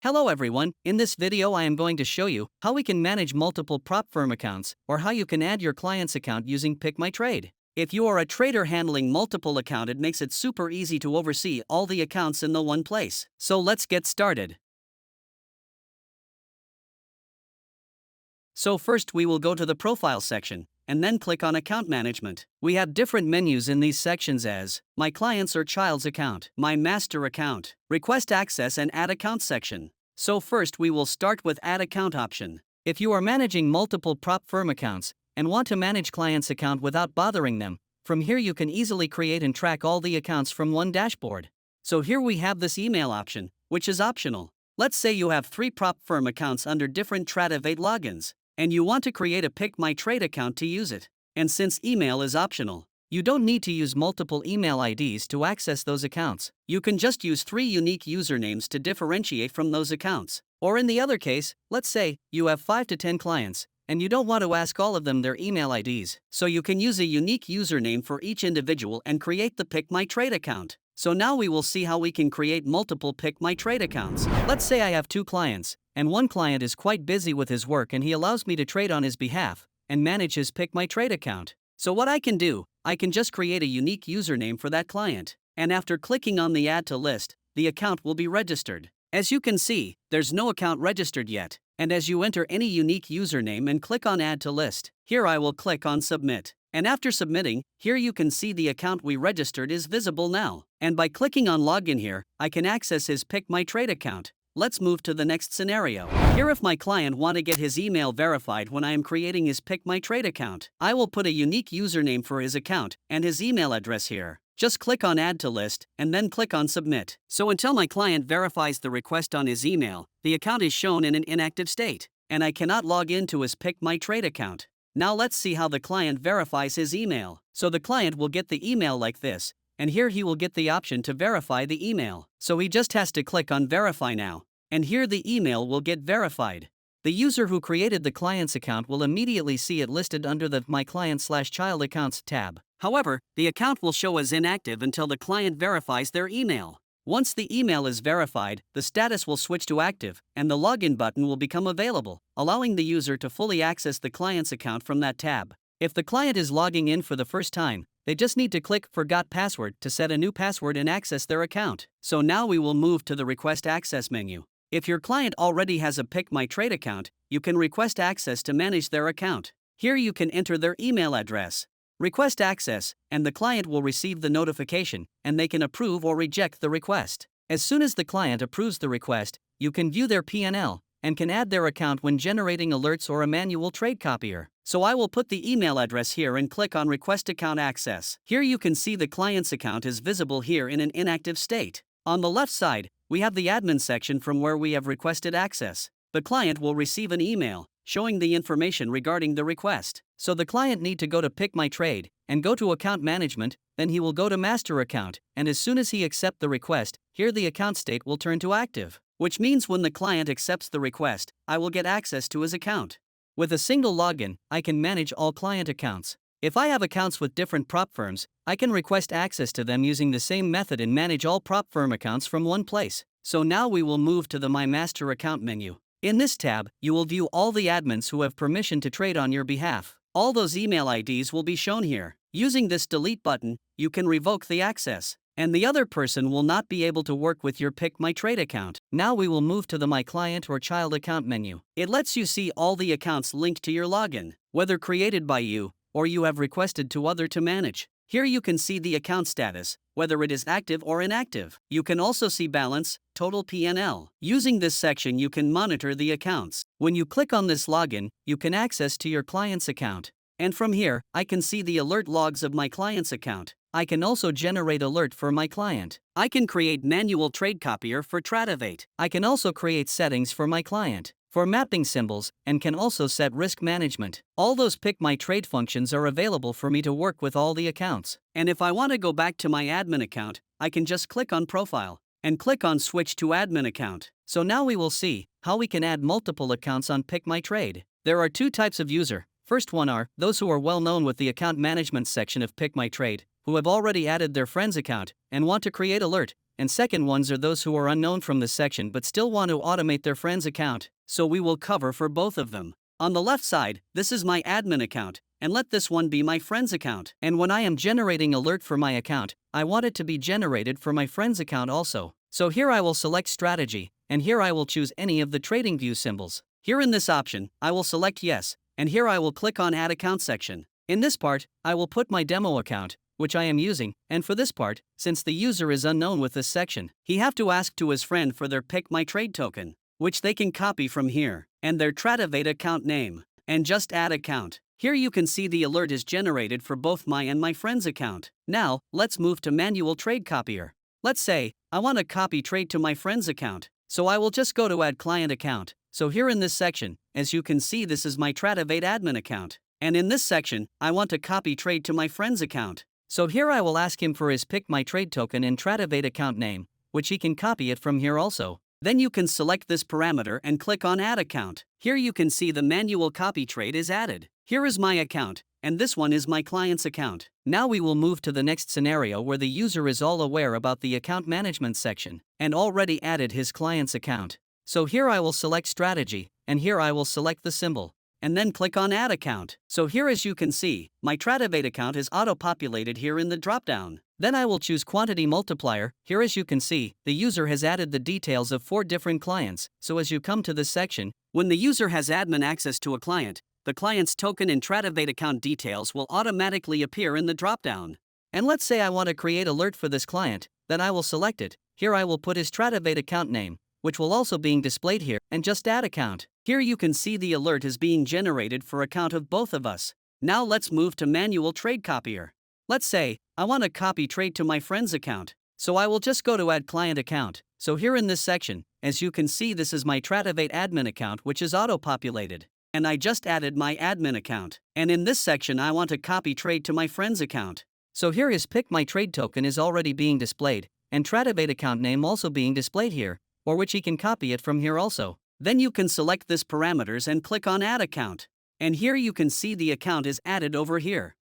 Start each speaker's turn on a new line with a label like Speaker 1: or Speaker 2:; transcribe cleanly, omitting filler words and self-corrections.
Speaker 1: Hello everyone, in this video I am going to show you how we can manage multiple prop firm accounts or how you can add your client's account using PickMyTrade. If you are a trader handling multiple accounts, it makes it super easy to oversee all the accounts in the one place. So let's get started. So first we will go to the profile section and then click on account management. We have different menus in these sections as my client's or child's account, my master account, request access and add account section. So first we will start with add account option. If you are managing multiple prop firm accounts and want to manage client's account without bothering them, from here you can easily create and track all the accounts from one dashboard. So here we have this email option, which is optional. Let's say you have 3 prop firm accounts under different Tradovate logins, and you want to create a PickMyTrade account to use it. And since email is optional, you don't need to use multiple email IDs to access those accounts. You can just use 3 unique usernames to differentiate from those accounts. Or in the other case, let's say you have 5 to 10 clients, and you don't want to ask all of them their email IDs. So you can use a unique username for each individual and create the PickMyTrade account. So now we will see how we can create multiple PickMyTrade accounts. Let's say I have 2 clients, and one client is quite busy with his work and he allows me to trade on his behalf and manage his PickMyTrade account. So what I can do, I can just create a unique username for that client, and after clicking on the add to list, the account will be registered. As you can see, there's no account registered yet, and as you enter any unique username and click on add to list, here I will click on submit. And after submitting, here you can see the account we registered is visible now. And by clicking on login here, I can access his PickMyTrade account. Let's move to the next scenario. Here if my client want to get his email verified when I am creating his PickMyTrade account, I will put a unique username for his account and his email address here. Just click on add to list and then click on submit. So until my client verifies the request on his email, the account is shown in an inactive state, and I cannot log into his PickMyTrade account. Now let's see how the client verifies his email. So the client will get the email like this, and here he will get the option to verify the email. So he just has to click on verify now, and here the email will get verified. The user who created the client's account will immediately see it listed under the My Client/Child Accounts tab. However, the account will show as inactive until the client verifies their email. Once the email is verified, the status will switch to active, and the login button will become available, allowing the user to fully access the client's account from that tab. If the client is logging in for the first time, they just need to click Forgot Password to set a new password and access their account. So now we will move to the Request Access menu. If your client already has a PickMyTrade account, you can request access to manage their account. Here you can enter their email address, request access, and the client will receive the notification, and they can approve or reject the request. As soon as the client approves the request, you can view their P&L and can add their account when generating alerts or a manual trade copier. So I will put the email address here and click on Request Account Access. Here you can see the client's account is visible here in an inactive state. On the left side, we have the admin section from where we have requested access. The client will receive an email showing the information regarding the request. So the client need to go to PickMyTrade and go to account management, then he will go to master account, and as soon as he accepts the request, here the account state will turn to active, which means when the client accepts the request, I will get access to his account. With a single login, I can manage all client accounts. If I have accounts with different prop firms, I can request access to them using the same method and manage all prop firm accounts from one place. So now we will move to the My Master Account menu. In this tab, you will view all the admins who have permission to trade on your behalf. All those email IDs will be shown here. Using this delete button, you can revoke the access, and the other person will not be able to work with your PickMyTrade account. Now we will move to the My Client or Child Account menu. It lets you see all the accounts linked to your login, whether created by you or you have requested to other to manage. Here you can see the account status, whether it is active or inactive. You can also see balance, total P&L. Using this section you can monitor the accounts. When you click on this login, you can access to your client's account. And from here, I can see the alert logs of my client's account. I can also generate alert for my client. I can create manual trade copier for Tradovate. I can also create settings for my client for mapping symbols, and can also set risk management. All those PickMyTrade functions are available for me to work with all the accounts. And if I want to go back to my admin account, I can just click on Profile and click on Switch to Admin Account. So now we will see how we can add multiple accounts on PickMyTrade. There are 2 types of user. First one are those who are well known with the account management section of PickMyTrade, who have already added their friend's account and want to create alert and second ones are those who are unknown from this section but still want to automate their friend's account, so we will cover for both of them. On the left side, this is my admin account, and let this one be my friend's account. And when I am generating alert for my account, I want it to be generated for my friend's account also. So here I will select strategy, and here I will choose any of the TradingView symbols. Here in this option, I will select yes, and here I will click on add account section. In this part, I will put my demo account, which I am using, and for this part, since the user is unknown with this section, he have to ask to his friend for their PickMyTrade token, which they can copy from here, and their Tradovate account name, and just add account. Here you can see the alert is generated for both my and my friend's account. Now, let's move to manual trade copier. Let's say, I want to copy trade to my friend's account, so I will just go to add client account. So here in this section, as you can see, this is my Tradovate admin account. And in this section, I want to copy trade to my friend's account. So here I will ask him for his PickMyTrade token and Tradovate account name, which he can copy it from here also. Then you can select this parameter and click on add account. Here you can see the manual copy trade is added. Here is my account, and this one is my client's account. Now we will move to the next scenario where the user is all aware about the account management section and already added his client's account. So here I will select strategy, and here I will select the symbol, and then click on add account. So here as you can see, my Tradovate account is auto-populated here in the dropdown. Then I will choose quantity multiplier. Here as you can see, the user has added the details of 4 different clients. So as you come to this section, when the user has admin access to a client, the client's token and Tradovate account details will automatically appear in the dropdown. And let's say I want to create alert for this client, then I will select it. Here I will put his Tradovate account name, which will also being displayed here, and just add account. Here you can see the alert is being generated for account of both of us. Now let's move to manual trade copier. Let's say, I want to copy trade to my friend's account, so I will just go to add client account. So here in this section, as you can see, this is my Tradovate admin account which is auto-populated. And I just added my admin account. And in this section I want to copy trade to my friend's account. So here his PickMyTrade token is already being displayed, and Tradovate account name also being displayed here, or which he can copy it from here also. Then you can select this parameters and click on add account. And here you can see the account is added over here.